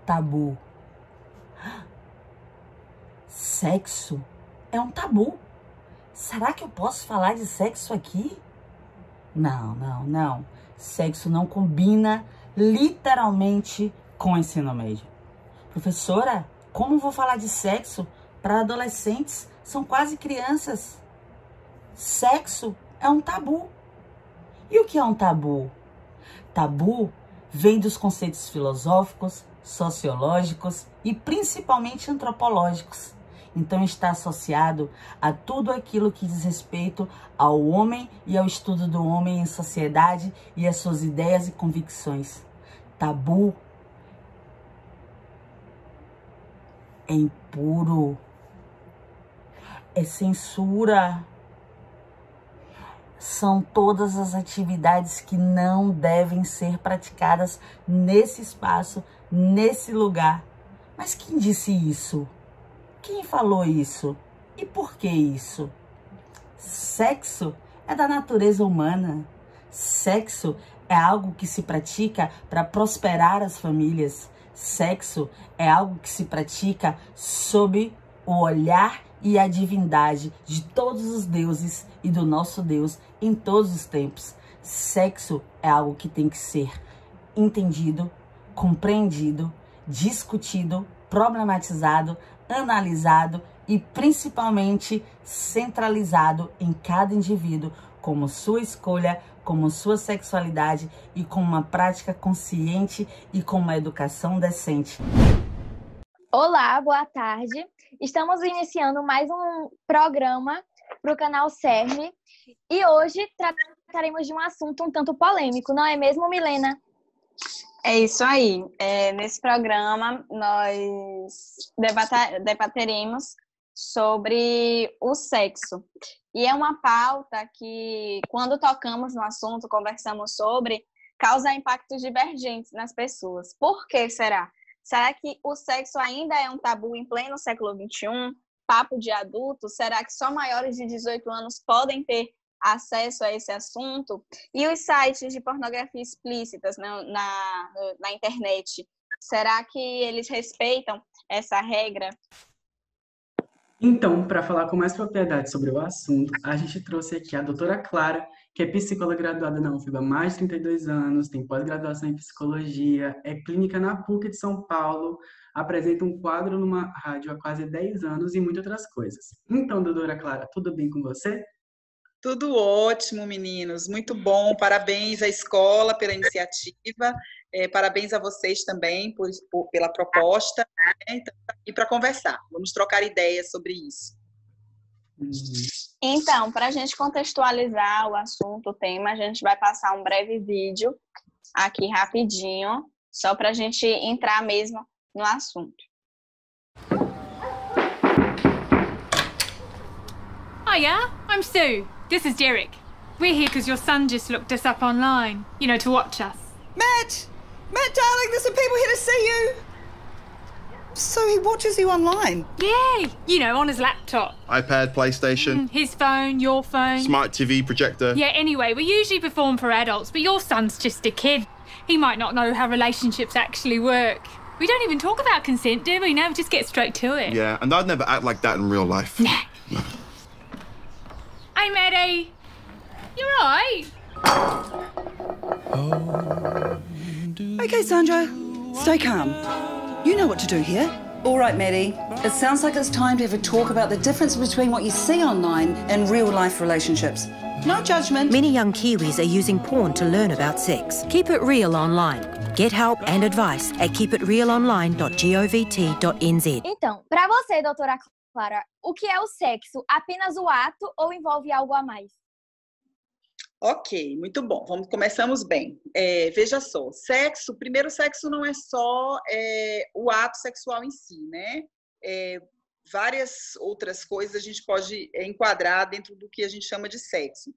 tabu. Sexo é um tabu. Será que eu posso falar de sexo aqui? Não, não, não. Sexo não combina literalmente com o ensino médio. Professora, como vou falar de sexo para adolescentes? São quase crianças. Sexo é um tabu. E o que é um tabu? Tabu vem dos conceitos filosóficos, sociológicos e principalmente antropológicos. Então está associado a tudo aquilo que diz respeito ao homem e ao estudo do homem em sociedade e as suas ideias e convicções. Tabu é impuro, é censura. São todas as atividades que não devem ser praticadas nesse espaço, nesse lugar. Mas quem disse isso? Quem falou isso? E por que isso? Sexo é da natureza humana. Sexo é algo que se pratica para prosperar as famílias. Sexo é algo que se pratica sob o olhar e a divindade de todos os deuses e do nosso Deus em todos os tempos. Sexo é algo que tem que ser entendido, compreendido, discutido, problematizado, analisado e principalmente centralizado em cada indivíduo como sua escolha, como sua sexualidade e com uma prática consciente e com uma educação decente. Olá, boa tarde. Estamos iniciando mais um programa para o canal CERN e hoje trataremos de um assunto um tanto polêmico, não é mesmo, Milena? É isso aí. Nesse programa, nós debateremos sobre o sexo. E é uma pauta que, quando tocamos no assunto, conversamos sobre, causa impactos divergentes nas pessoas. Por que será? Será que o sexo ainda é um tabu em pleno século XXI? Papo de adulto? Será que só maiores de 18 anos podem ter acesso a esse assunto? E os sites de pornografia explícitas na internet, será que eles respeitam essa regra? Então, para falar com mais propriedade sobre o assunto, a gente trouxe aqui a doutora Clara, que é psicóloga graduada na UFBA há mais de 32 anos, tem pós-graduação em psicologia, é clínica na PUC de São Paulo, apresenta um quadro numa rádio há quase 10 anos e muitas outras coisas. Então, doutora Clara, tudo bem com você? Tudo ótimo, meninos. Muito bom. Parabéns à escola pela iniciativa. Parabéns a vocês também pela proposta. Então, e para conversar. Vamos trocar ideias sobre isso. Então, para a gente contextualizar o assunto, o tema, a gente vai passar um breve vídeo aqui rapidinho, só para a gente entrar mesmo no assunto. Hiya, I'm Sue. This is Derek. We're here because your son just looked us up online, to watch us. Matt, darling, there's some people here to see you. So he watches you online? Yeah, on his laptop. iPad, PlayStation. His phone, your phone. Smart TV, projector. Yeah, anyway, we usually perform for adults, but your son's just a kid. He might not know how relationships actually work. We don't even talk about consent, do we? No, we just get straight to it. Yeah, and I'd never act like that in real life. Nah. Hey, Maddie. You right? Okay, Sandra, stay calm. You know what to do here. All right, Maddie. It sounds like it's time to have a talk about the difference between what you see online and real-life relationships. No judgment. Many young Kiwis are using porn to learn about sex. Keep it real online. Get help and advice at keepitrealonline.govt.nz. Então, para você, doutora Clara, o que é o sexo? Apenas o ato ou envolve algo a mais? Ok, muito bom. Começamos bem. Veja só, sexo não é só o ato sexual em si, né? várias outras coisas a gente pode enquadrar dentro do que a gente chama de sexo.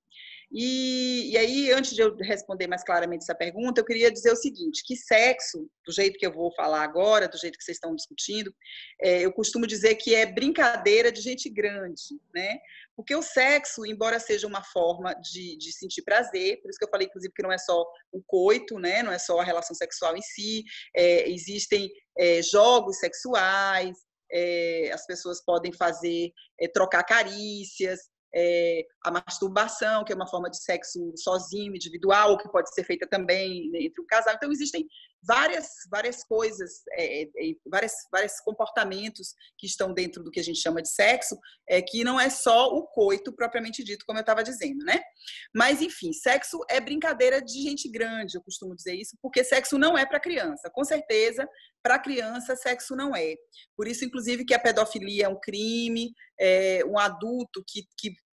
E aí, antes de eu responder mais claramente essa pergunta, eu queria dizer o seguinte, que sexo, do jeito que eu vou falar agora, do jeito que vocês estão discutindo, eu costumo dizer que é brincadeira de gente grande, né? Porque o sexo, embora seja uma forma de sentir prazer, por isso que eu falei, inclusive, que não é só o coito, né? Não é só a relação sexual em si, existem jogos sexuais, as pessoas podem fazer, trocar carícias, a masturbação, que é uma forma de sexo sozinho, individual, que pode ser feita também entre um casal. Então, existem várias coisas, vários comportamentos que estão dentro do que a gente chama de sexo, que não é só o coito propriamente dito, como eu estava dizendo, né? Mas, enfim, sexo é brincadeira de gente grande, eu costumo dizer isso, porque sexo não é para criança. Com certeza, para criança, sexo não é. Por isso, inclusive, que a pedofilia é um crime, um adulto que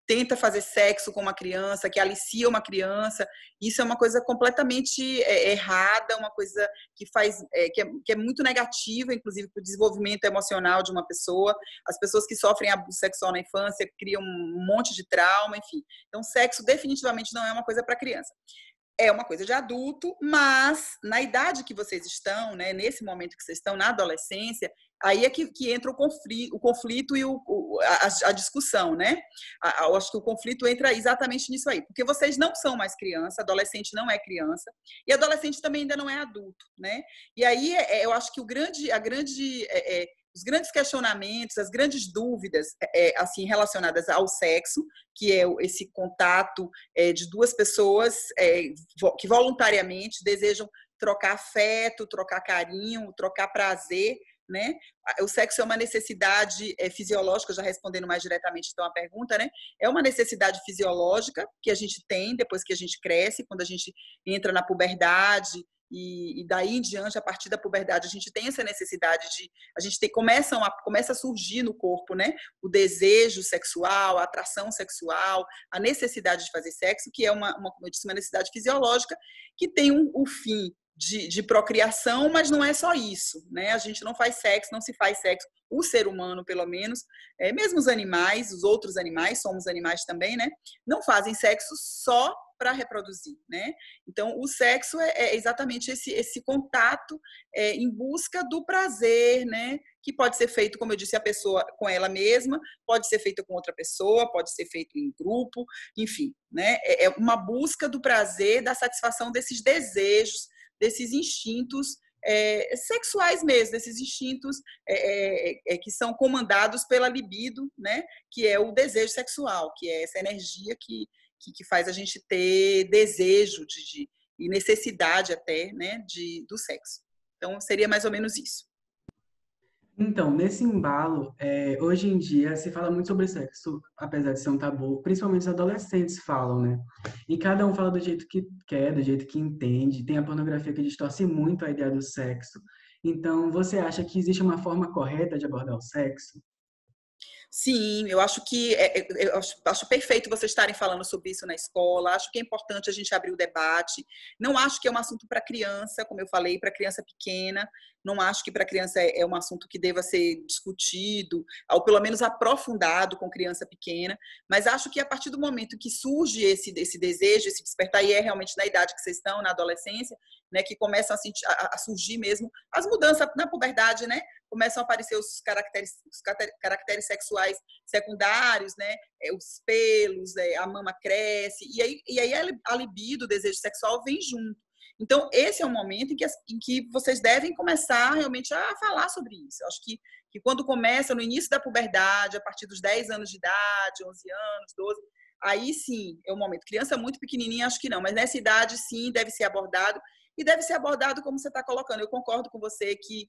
tenta fazer sexo com uma criança, que alicia uma criança, isso é uma coisa completamente errada, uma coisa que é muito negativa, inclusive, para o desenvolvimento emocional de uma pessoa. As pessoas que sofrem abuso sexual na infância criam um monte de trauma, enfim. Então, sexo definitivamente não é uma coisa para criança. É uma coisa de adulto, mas na idade que vocês estão, né, nesse momento que vocês estão, na adolescência, aí é que entra o conflito e a discussão, né? Eu acho que o conflito entra exatamente nisso aí, porque vocês não são mais criança, adolescente não é criança, e adolescente também ainda não é adulto, né? E aí eu acho que os grandes questionamentos, as grandes dúvidas assim, relacionadas ao sexo, que é esse contato de duas pessoas que voluntariamente desejam trocar afeto, trocar carinho, trocar prazer, né? O sexo é uma necessidade fisiológica, já respondendo mais diretamente então a pergunta, né? É uma necessidade fisiológica que a gente tem depois que a gente cresce, quando a gente entra na puberdade, e daí em diante, a partir da puberdade, a gente tem essa necessidade começa a surgir no corpo, né? O desejo sexual, a atração sexual, a necessidade de fazer sexo, que é como eu disse, uma necessidade fisiológica que tem um fim de procriação, mas não é só isso, né? A gente não faz sexo, não se faz sexo, o ser humano, pelo menos, mesmo os animais, os outros animais, somos animais também, né? Não fazem sexo só para reproduzir, né? Então, o sexo é exatamente esse contato em busca do prazer, né? Que pode ser feito, como eu disse, a pessoa com ela mesma, pode ser feito com outra pessoa, pode ser feito em grupo, enfim, né? É uma busca do prazer, da satisfação desses desejos, desses instintos sexuais mesmo, desses instintos que são comandados pela libido, né? Que é o desejo sexual, que é essa energia que faz a gente ter desejo e necessidade até, né, do sexo. Então, seria mais ou menos isso. Então, nesse embalo, hoje em dia se fala muito sobre sexo, apesar de ser um tabu, principalmente os adolescentes falam, né? E cada um fala do jeito que quer, do jeito que entende. Tem a pornografia que distorce muito a ideia do sexo. Então, você acha que existe uma forma correta de abordar o sexo? Sim, eu acho que eu acho perfeito vocês estarem falando sobre isso na escola. Acho que é importante a gente abrir o debate. Não acho que é um assunto para criança, como eu falei, para criança pequena. Não acho que para criança é um assunto que deva ser discutido, ou pelo menos aprofundado com criança pequena. Mas acho que a partir do momento que surge esse desejo, esse despertar, e é realmente na idade que vocês estão, na adolescência, né, que começam a surgir mesmo as mudanças na puberdade, né? Começam a aparecer os caracteres sexuais secundários, né? Os pelos, a mama cresce, e aí a libido, o desejo sexual vem junto. Então, esse é o momento em que vocês devem começar realmente a falar sobre isso. Eu acho que quando começa, no início da puberdade, a partir dos 10 anos de idade, 11 anos, 12, aí sim é o momento. Criança muito pequenininha, acho que não, mas nessa idade, sim, deve ser abordado. E deve ser abordado como você está colocando. Eu concordo com você que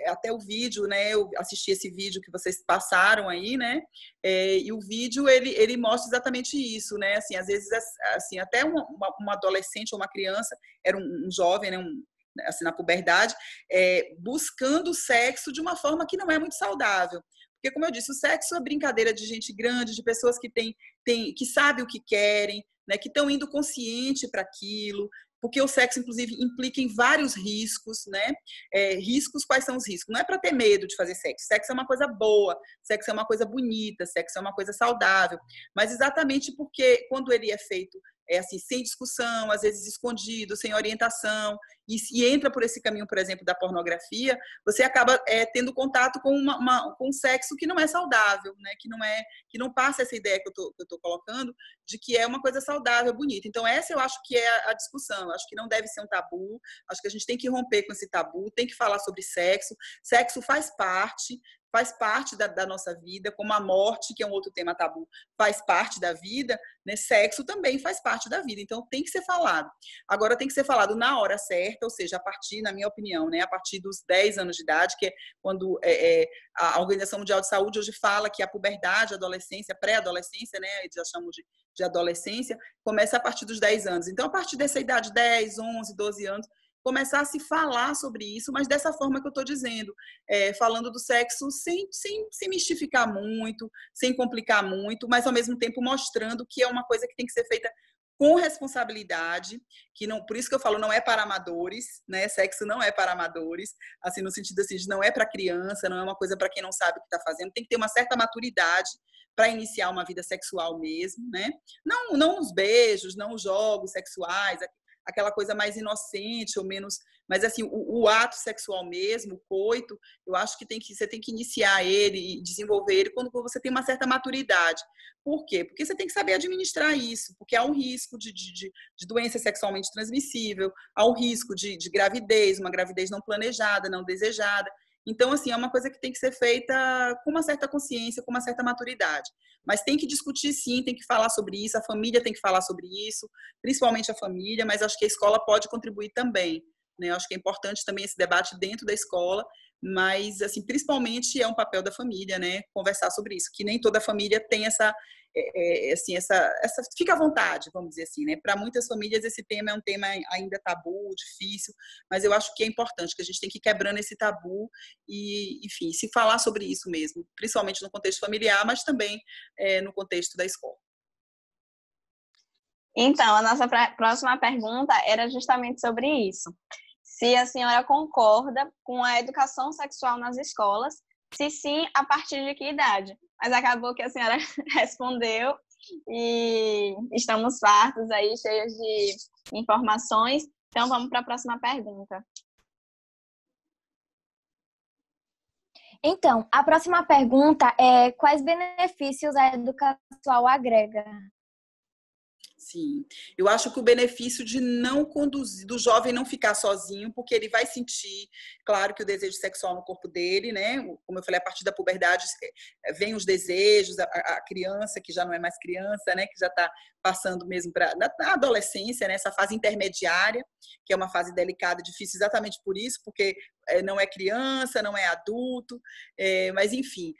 até o vídeo, né? Eu assisti esse vídeo que vocês passaram aí, né? E o vídeo, ele mostra exatamente isso, né? Assim, às vezes, assim, até uma adolescente ou uma criança, era um jovem, né? Assim, na puberdade, buscando o sexo de uma forma que não é muito saudável. Porque, como eu disse, o sexo é brincadeira de gente grande, de pessoas que sabem o que querem, né? Que estão indo consciente para aquilo. porque o sexo, inclusive, implica em vários riscos, né? Riscos, quais são os riscos? Não é para ter medo de fazer sexo. Sexo é uma coisa boa, sexo é uma coisa bonita, sexo é uma coisa saudável, mas exatamente porque quando ele é feito assim, sem discussão, às vezes escondido, sem orientação, e entra por esse caminho, por exemplo, da pornografia, você acaba tendo contato com um sexo que não é saudável, né? Que não passa essa ideia que eu tô colocando de que é uma coisa saudável, bonita. Então, essa eu acho que é a discussão. Eu acho que não deve ser um tabu, acho que a gente tem que romper com esse tabu, tem que falar sobre sexo. Sexo faz parte da nossa vida, como a morte, que é um outro tema tabu, faz parte da vida, né? Sexo também faz parte da vida, então tem que ser falado. Agora tem que ser falado na hora certa, ou seja, a partir, na minha opinião, né, a partir dos 10 anos de idade, que é quando a Organização Mundial de Saúde hoje fala que a puberdade, a adolescência, pré-adolescência, né, já chamamos de adolescência, começa a partir dos 10 anos. Então, a partir dessa idade, 10, 11, 12 anos, começar a se falar sobre isso, mas dessa forma que eu estou dizendo, falando do sexo sem mistificar muito, sem complicar muito, mas ao mesmo tempo mostrando que é uma coisa que tem que ser feita com responsabilidade, que não, por isso que eu falo, não é para amadores, né? Sexo não é para amadores, assim, no sentido assim, de não é para criança, não é uma coisa para quem não sabe o que está fazendo, tem que ter uma certa maturidade para iniciar uma vida sexual mesmo, né? Não os beijos, não os jogos sexuais, aquela coisa mais inocente ou menos, mas assim, o ato sexual mesmo, o coito, eu acho que você tem que iniciar ele e desenvolver ele quando você tem uma certa maturidade. Por quê? Porque você tem que saber administrar isso, porque há um risco de doença sexualmente transmissível, há um risco de gravidez, uma gravidez não planejada, não desejada. Então, assim, é uma coisa que tem que ser feita com uma certa consciência, com uma certa maturidade. Mas tem que discutir sim, tem que falar sobre isso, a família tem que falar sobre isso, principalmente a família, mas acho que a escola pode contribuir também, né? Acho que é importante também esse debate dentro da escola, mas, assim, principalmente é um papel da família, né? Conversar sobre isso, que nem toda família tem assim, fica à vontade, vamos dizer assim, né? Para muitas famílias esse tema é um tema ainda tabu, difícil, mas eu acho que é importante, que a gente tem que ir quebrando esse tabu e, enfim, se falar sobre isso mesmo, principalmente no contexto familiar, mas também no contexto da escola. Então, a nossa próxima pergunta era justamente sobre isso. Se a senhora concorda com a educação sexual nas escolas, se sim, a partir de que idade? Mas acabou que a senhora respondeu e estamos fartos aí, cheios de informações. Então, vamos para a próxima pergunta. Então, a próxima pergunta é: quais benefícios a educação sexual agrega? Sim, eu acho que o benefício de não conduzir, do jovem não ficar sozinho, porque ele vai sentir, claro, que o desejo sexual no corpo dele, né? Como eu falei, a partir da puberdade vem os desejos, a criança que já não é mais criança, né? Que já está passando mesmo para a adolescência, né? Essa fase intermediária, que é uma fase delicada, difícil exatamente por isso, porque não é criança, não é adulto, mas enfim,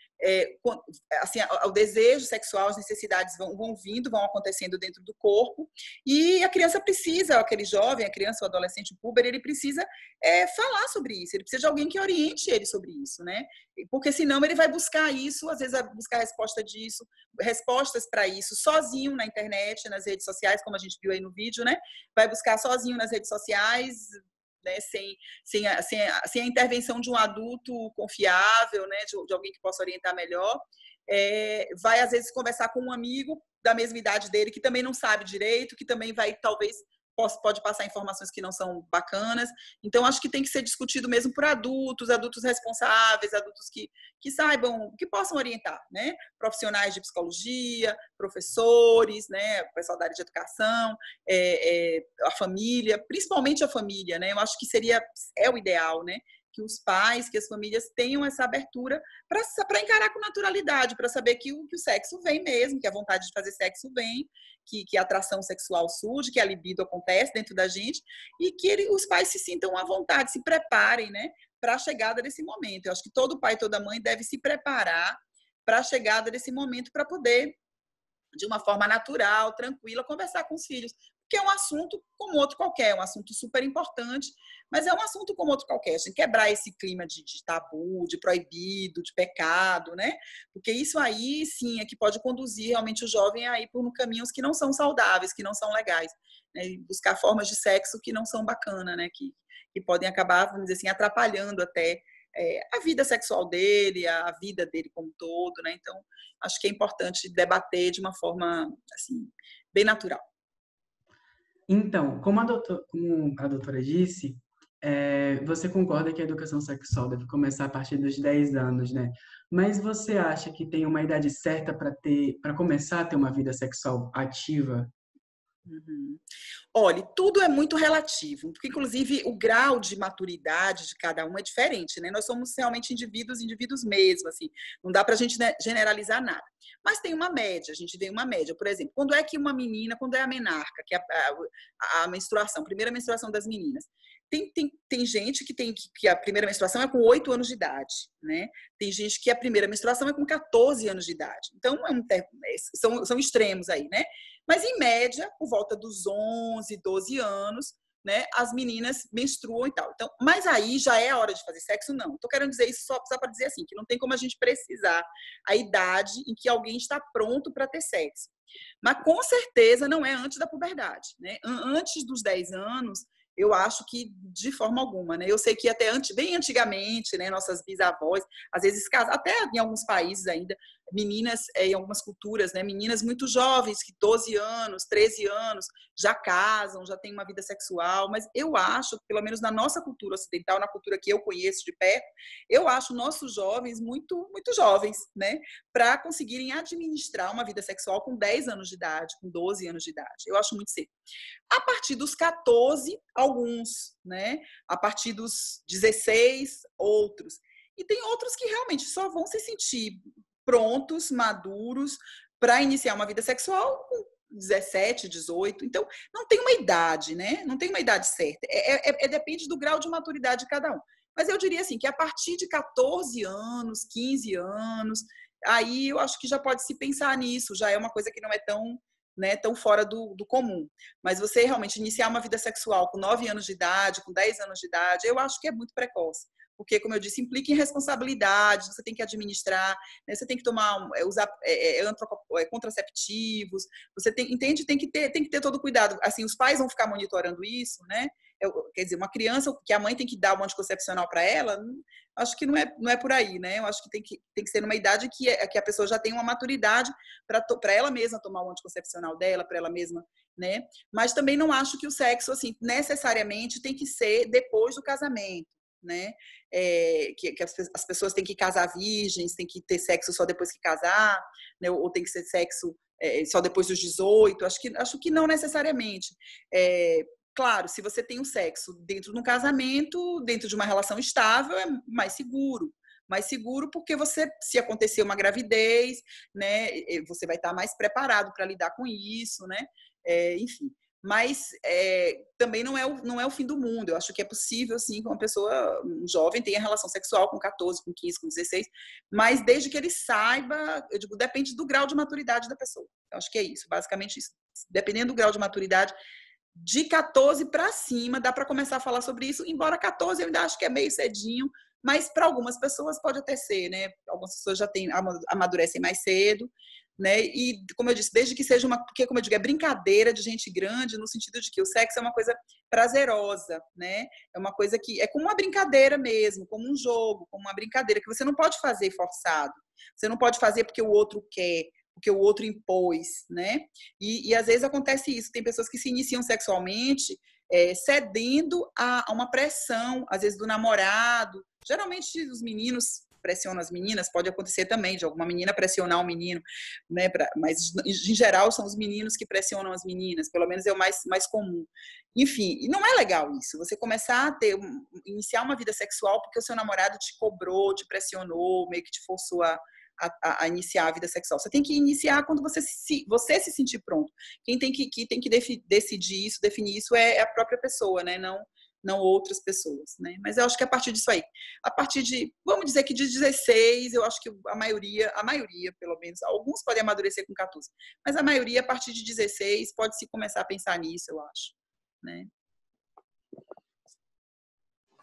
assim, o desejo sexual, as necessidades vão vindo, vão acontecendo dentro do corpo, e a criança precisa, aquele jovem, a criança, o adolescente, o puber, ele precisa falar sobre isso, ele precisa de alguém que oriente ele sobre isso, né? Porque senão ele vai buscar isso, às vezes vai buscar respostas para isso, sozinho na internet, nas redes sociais, como a gente viu aí no vídeo, né? Vai buscar sozinho nas redes sociais, né, sem a intervenção de um adulto confiável, né, de alguém que possa orientar melhor, vai às vezes conversar com um amigo da mesma idade dele que também não sabe direito, que também vai talvez pode passar informações que não são bacanas. Então acho que tem que ser discutido mesmo por adultos responsáveis, adultos que saibam, que possam orientar, né? Profissionais de psicologia, professores, né? O pessoal da área de educação, a família, principalmente a família, né? Eu acho que é o ideal, né? Que os pais, que as famílias tenham essa abertura para encarar com naturalidade, para saber que o sexo vem mesmo, que a vontade de fazer sexo vem, que a atração sexual surge, que a libido acontece dentro da gente, e que os pais se sintam à vontade, se preparem, né, para a chegada desse momento. Eu acho que todo pai e toda mãe deve se preparar para a chegada desse momento, para poder, de uma forma natural, tranquila, conversar com os filhos. Porque porque é um assunto como outro qualquer, é um assunto super importante, mas é um assunto como outro qualquer. A gente quebrar esse clima de tabu, de proibido, de pecado, né? Porque isso aí, sim, é que pode conduzir realmente o jovem a ir por caminhos que não são saudáveis, que não são legais, né? E buscar formas de sexo que não são bacanas, né? Que podem acabar, vamos dizer assim, atrapalhando até a vida sexual dele, a vida dele como um todo, né? Então, acho que é importante debater de uma forma, assim, bem natural. Então, como a doutora disse, você concorda que a educação sexual deve começar a partir dos 10 anos, né? Mas você acha que tem uma idade certa para começar a ter uma vida sexual ativa? Uhum. Olha, tudo é muito relativo, porque inclusive o grau de maturidade de cada um é diferente, né? Nós somos realmente indivíduos mesmo, assim, não dá pra gente, né, generalizar nada. Mas tem uma média, a gente vê uma média. Por exemplo, quando é que uma menina, quando é a menarca, que é a menstruação, a primeira menstruação das meninas, tem gente que a primeira menstruação é com 8 anos de idade, né? Tem gente que a primeira menstruação é com 14 anos de idade. Então, são extremos aí, né? Mas, em média, por volta dos 11, 12 anos, né, as meninas menstruam e tal. Então, mas aí já é a hora de fazer sexo? Não. Estou querendo dizer isso só para dizer assim, que não tem como a gente precisar a idade em que alguém está pronto para ter sexo. Mas, com certeza, não é antes da puberdade, né? Antes dos 10 anos, eu acho que de forma alguma, né? Eu sei que até bem antigamente, né, nossas bisavós, às vezes, até em alguns países ainda, meninas, em algumas culturas, né, meninas muito jovens, que 12 anos, 13 anos, já casam, já têm uma vida sexual, mas eu acho, pelo menos na nossa cultura ocidental, na cultura que eu conheço de perto, eu acho nossos jovens muito, muito jovens, né, para conseguirem administrar uma vida sexual com 10 anos de idade, com 12 anos de idade. Eu acho muito cedo. A partir dos 14, alguns, né? A partir dos 16, outros. E tem outros que realmente só vão se sentir prontos, maduros, para iniciar uma vida sexual com 17, 18. Então, não tem uma idade, né? Não tem uma idade certa. Depende do grau de maturidade de cada um. Mas eu diria assim, que a partir de 14 anos, 15 anos, aí eu acho que já pode se pensar nisso, já é uma coisa que não é tão, né, tão fora do comum. Mas você realmente iniciar uma vida sexual com 9 anos de idade, com 10 anos de idade, eu acho que é muito precoce. Porque, como eu disse, implica em responsabilidade, você tem que administrar, né, você tem que usar contraceptivos, você entende, tem que ter todo o cuidado. Assim, os pais vão ficar monitorando isso, né? Quer dizer, uma criança que a mãe tem que dar um anticoncepcional para ela, acho que não é por aí, né? Eu acho que tem que ser numa idade que a pessoa já tem uma maturidade para ela mesma tomar o anticoncepcional dela, para ela mesma, né? Mas também não acho que o sexo, assim, necessariamente tem que ser depois do casamento, né? Que as pessoas têm que casar virgens, têm que ter sexo só depois que casar, né? Ou tem que ser sexo só depois dos 18. Acho que não necessariamente. Claro, se você tem um sexo dentro de um casamento, dentro de uma relação estável, é mais seguro. Mais seguro porque se acontecer uma gravidez, né, você vai estar mais preparado para lidar com isso, né? Enfim. Mas também não é o fim do mundo. Eu acho que é possível, sim, que uma pessoa jovem tenha relação sexual com 14, com 15, com 16, mas desde que ele saiba, eu digo, depende do grau de maturidade da pessoa. Eu acho que é isso, basicamente isso. Dependendo do grau de maturidade, de 14 para cima, dá para começar a falar sobre isso, embora 14 eu ainda acho que é meio cedinho, mas para algumas pessoas pode até ser, né? Algumas pessoas já amadurecem mais cedo, né? E, como eu disse, desde que seja porque, como eu digo, é brincadeira de gente grande, no sentido de que o sexo é uma coisa prazerosa, né? É uma coisa que é como uma brincadeira mesmo, como um jogo, como uma brincadeira, que você não pode fazer forçado, você não pode fazer porque o outro quer, porque o outro impôs, né? E às vezes acontece isso, tem pessoas que se iniciam sexualmente cedendo a uma pressão, às vezes do namorado. Geralmente os meninos pressionam as meninas, pode acontecer também de alguma menina pressionar um menino, né? Mas em geral são os meninos que pressionam as meninas, pelo menos é o mais comum. Enfim, e não é legal isso, você começar a iniciar uma vida sexual porque o seu namorado te cobrou, te pressionou, meio que te forçou a iniciar a vida sexual. Você tem que iniciar quando você se sentir pronto. Quem tem que decidir isso, definir isso é a própria pessoa, né? não outras pessoas, né? Mas eu acho que a partir disso aí, a partir de, vamos dizer que de 16, eu acho que a maioria, pelo menos, alguns podem amadurecer com 14, mas a maioria, a partir de 16, pode-se começar a pensar nisso, eu acho, né?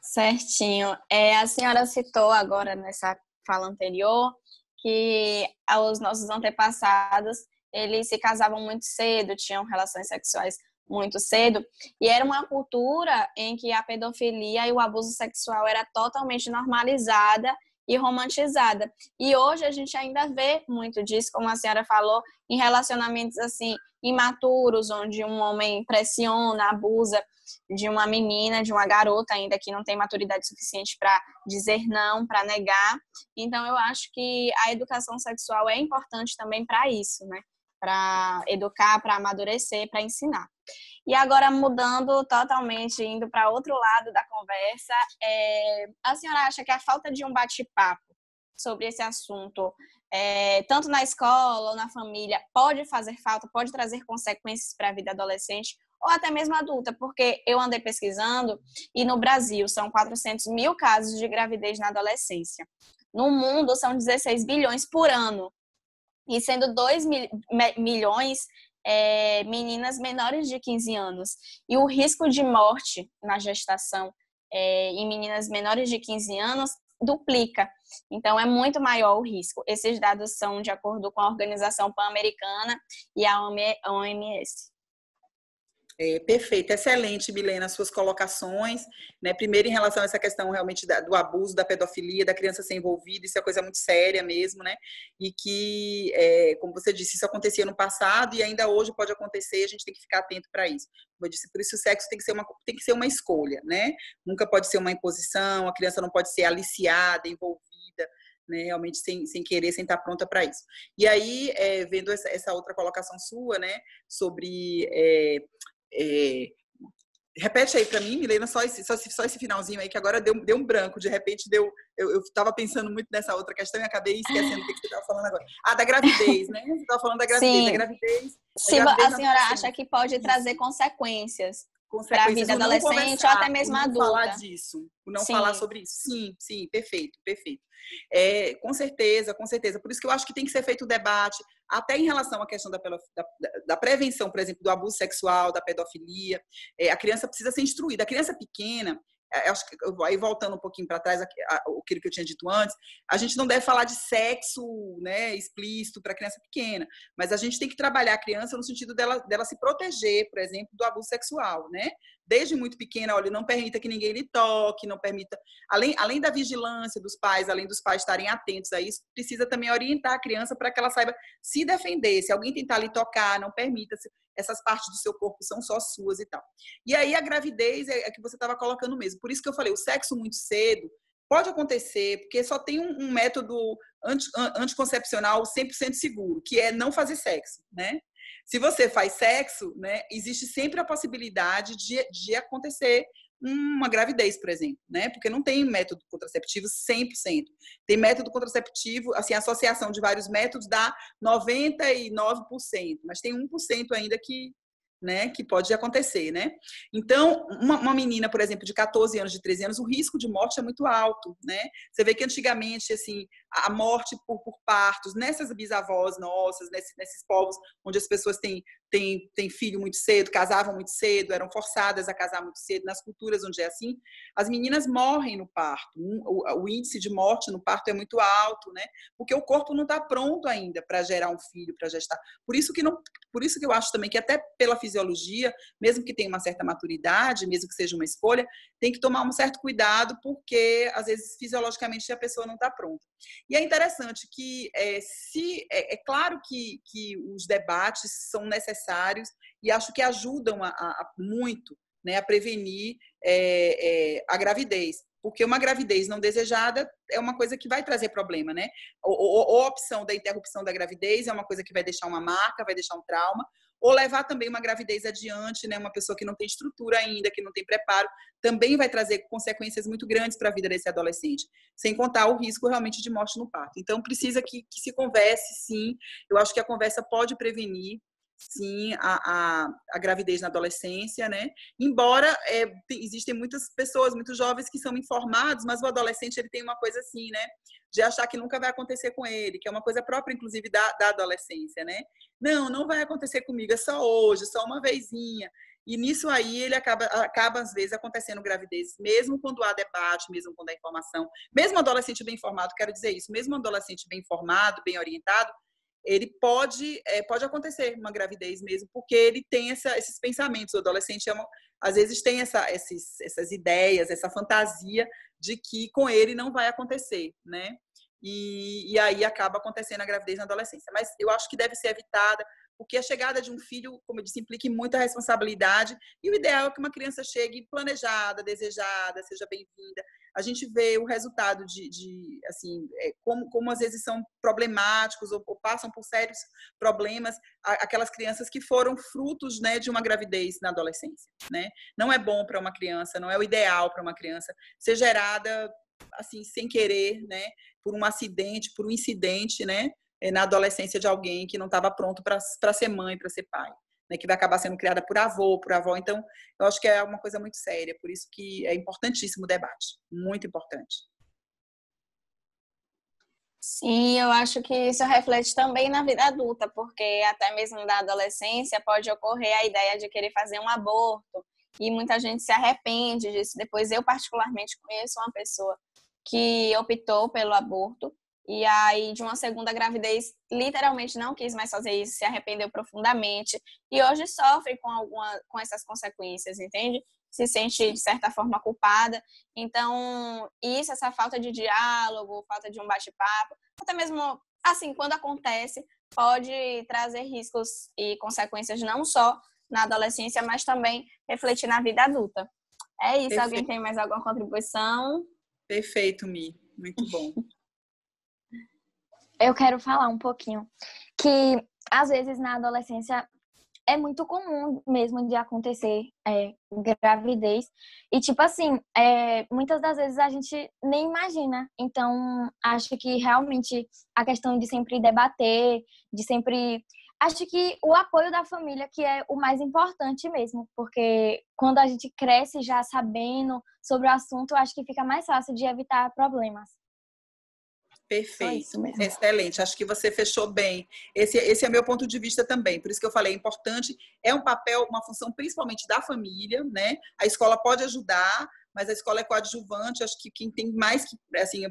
Certinho. A senhora citou agora nessa fala anterior que os nossos antepassados, eles se casavam muito cedo, tinham relações sexuais muito cedo, e era uma cultura em que a pedofilia e o abuso sexual era totalmente normalizada e romantizada. E hoje a gente ainda vê muito disso, como a senhora falou, em relacionamentos assim imaturos, onde um homem pressiona, abusa de uma menina, de uma garota ainda que não tem maturidade suficiente para dizer não, para negar. Então eu acho que a educação sexual é importante também para isso, né? Para educar, para amadurecer, para ensinar. E agora, mudando totalmente, indo para outro lado da conversa, a senhora acha que a falta de um bate-papo sobre esse assunto, tanto na escola ou na família, pode fazer falta, pode trazer consequências para a vida adolescente ou até mesmo adulta? Porque eu andei pesquisando e no Brasil são 400 mil casos de gravidez na adolescência. No mundo são 16 bilhões por ano. E sendo 2 milhões meninas menores de 15 anos. E o risco de morte na gestação em meninas menores de 15 anos duplica. Então, é muito maior o risco. Esses dados são de acordo com a Organização Pan-Americana e a OMS. Perfeito, excelente, Milena, as suas colocações, né? Primeiro, em relação a essa questão realmente do abuso, da pedofilia, da criança ser envolvida, isso é coisa muito séria mesmo, né? E que, como você disse, isso acontecia no passado e ainda hoje pode acontecer, a gente tem que ficar atento para isso. Como eu disse, por isso o sexo tem que ser uma escolha, né? Nunca pode ser uma imposição, a criança não pode ser aliciada, envolvida, né, realmente sem querer, sem estar pronta para isso. E aí, vendo essa outra colocação sua, né, sobre... repete aí para mim, Milena, só esse finalzinho aí, que agora deu um branco, de repente eu estava pensando muito nessa outra questão e acabei esquecendo o que você estava falando agora. Da gravidez, né? Você estava falando da gravidez. Sim. Da gravidez. Se a senhora acha que pode trazer consequências para a vida adolescente ou até mesmo adulta. Falar disso, não falar sobre isso. Sim, perfeito. Com certeza. Por isso que eu acho que tem que ser feito o debate, até em relação à questão da prevenção, por exemplo, do abuso sexual, da pedofilia. A criança precisa ser instruída. A criança pequena, acho que aí voltando um pouquinho para trás, aquilo que eu tinha dito antes, a gente não deve falar de sexo, né, explícito para criança pequena, mas a gente tem que trabalhar a criança no sentido dela se proteger, por exemplo, do abuso sexual, né? Desde muito pequena, olha, não permita que ninguém lhe toque, não permita, além da vigilância dos pais, além dos pais estarem atentos a isso, precisa também orientar a criança para que ela saiba se defender. Se alguém tentar lhe tocar, não permita, essas partes do seu corpo são só suas e tal. E aí a gravidez é que você estava colocando mesmo. Por isso que eu falei, o sexo muito cedo pode acontecer, porque só tem um método anticoncepcional 100% seguro, que é não fazer sexo, né? Se você faz sexo, né, existe sempre a possibilidade de acontecer uma gravidez, por exemplo, né? Porque não tem método contraceptivo 100%. Tem método contraceptivo, assim, a associação de vários métodos dá 99%, mas tem 1% ainda que pode acontecer, né? Então, uma menina, por exemplo, de 14 anos, de 13 anos, o risco de morte é muito alto, né? Você vê que antigamente, assim, a morte por partos, nessas bisavós nossas, nesses povos onde as pessoas têm filho muito cedo, casavam muito cedo, eram forçadas a casar muito cedo, nas culturas onde é assim, as meninas morrem no parto. O índice de morte no parto é muito alto, né? Porque o corpo não está pronto ainda para gerar um filho, para gestar. Por isso que eu acho também que até pela fisiologia, mesmo que tenha uma certa maturidade, mesmo que seja uma escolha, tem que tomar um certo cuidado, porque às vezes fisiologicamente a pessoa não está pronta. E é interessante que é claro que os debates são necessários e acho que ajudam muito, né, a prevenir a gravidez. Porque uma gravidez não desejada é uma coisa que vai trazer problema, né? Ou a opção da interrupção da gravidez é uma coisa que vai deixar uma marca, vai deixar um trauma, ou levar também uma gravidez adiante, né? Uma pessoa que não tem estrutura ainda, que não tem preparo, também vai trazer consequências muito grandes para a vida desse adolescente, sem contar o risco realmente de morte no parto. Então, precisa que se converse, sim. Eu acho que a conversa pode prevenir, sim, a gravidez na adolescência, né? Embora existem muitas pessoas, muitos jovens que são informados, mas o adolescente ele tem uma coisa assim, né? De achar que nunca vai acontecer com ele, que é uma coisa própria, inclusive, da adolescência, né? Não vai acontecer comigo, é só hoje, só uma vezinha. E nisso aí ele acaba às vezes, acontecendo gravidez, mesmo quando há debate, mesmo quando há informação. Mesmo um adolescente bem informado, quero dizer isso, mesmo um adolescente bem informado, bem orientado, ele pode acontecer uma gravidez mesmo, porque ele tem esses pensamentos. O adolescente, às vezes, tem essas ideias, essa fantasia de que com ele não vai acontecer, né? E aí acaba acontecendo a gravidez na adolescência. Mas eu acho que deve ser evitada, porque a chegada de um filho, como eu disse, implica muita responsabilidade, e o ideal é que uma criança chegue planejada, desejada, seja bem-vinda. A gente vê o resultado assim, como às vezes são problemáticos ou passam por sérios problemas aquelas crianças que foram frutos, né, de uma gravidez na adolescência, né? Não é bom para uma criança, não é o ideal para uma criança ser gerada assim sem querer, né, por um acidente, por um incidente, né, na adolescência de alguém que não estava pronto para ser mãe, para ser pai, né, que vai acabar sendo criada por avô, por avó. Então, eu acho que é uma coisa muito séria, por isso que é importantíssimo o debate, muito importante. Sim, eu acho que isso reflete também na vida adulta, porque até mesmo da adolescência pode ocorrer a ideia de querer fazer um aborto, e muita gente se arrepende disso. Depois, eu particularmente conheço uma pessoa que optou pelo aborto, e aí de uma segunda gravidez literalmente não quis mais fazer isso, se arrependeu profundamente e hoje sofre com essas consequências, entende? Se sente de certa forma culpada. Então essa falta de diálogo, falta de um bate-papo, até mesmo assim, quando acontece, pode trazer riscos e consequências não só na adolescência, mas também refletir na vida adulta. É isso. Perfeito. Alguém tem mais alguma contribuição? Perfeito, Mi, muito bom. Eu quero falar um pouquinho que, às vezes, na adolescência é muito comum mesmo de acontecer gravidez. E, tipo assim, muitas das vezes a gente nem imagina. Então, acho que realmente a questão de sempre debater, de sempre... Acho que o apoio da família que é o mais importante mesmo, porque quando a gente cresce já sabendo sobre o assunto, acho que fica mais fácil de evitar problemas. Perfeito, excelente, acho que você fechou bem. Esse é meu ponto de vista também, por isso que eu falei, é importante, é um papel, uma função principalmente da família, né? A escola pode ajudar, mas a escola é coadjuvante, acho que quem tem mais que, assim,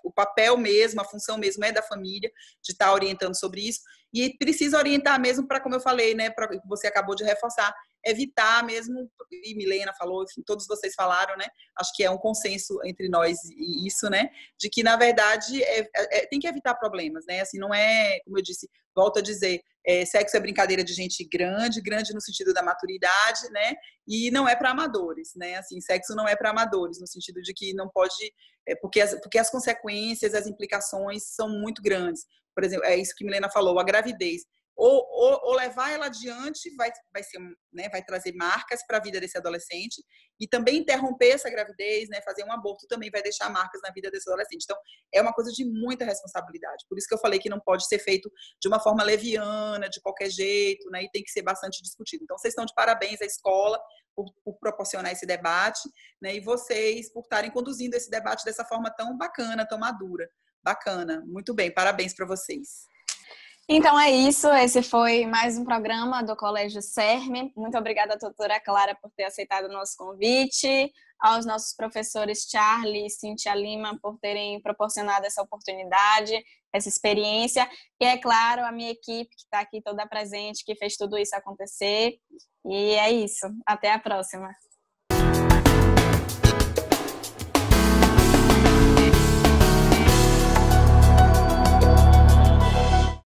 o papel mesmo, a função mesmo é da família, de estar orientando sobre isso, e precisa orientar mesmo para, como eu falei, né, para você acabou de reforçar, evitar mesmo, e Milena falou, enfim, todos vocês falaram, né, acho que é um consenso entre nós e isso, né, de que, na verdade, tem que evitar problemas, né, assim, não é, como eu disse, volto a dizer, sexo é brincadeira de gente grande, grande no sentido da maturidade, né, e não é para amadores, né, assim, sexo não é para amadores, no sentido de que não pode, porque as consequências, as implicações são muito grandes. Por exemplo, é isso que Milena falou, a gravidez. Ou levar ela adiante vai ser, né, vai trazer marcas para a vida desse adolescente, e também interromper essa gravidez, né, fazer um aborto também vai deixar marcas na vida desse adolescente. Então, é uma coisa de muita responsabilidade. Por isso que eu falei que não pode ser feito de uma forma leviana, de qualquer jeito, né, e tem que ser bastante discutido. Então, vocês estão de parabéns à escola por proporcionar esse debate, né, e vocês por estarem conduzindo esse debate dessa forma tão bacana, tão madura. Bacana, muito bem, parabéns para vocês. Então é isso, esse foi mais um programa do Colégio CERM. Muito obrigada, doutora Clara, por ter aceitado o nosso convite, aos nossos professores Charlie e Cíntia Lima por terem proporcionado essa oportunidade, essa experiência, e é claro, a minha equipe que está aqui toda presente, que fez tudo isso acontecer. E é isso, até a próxima.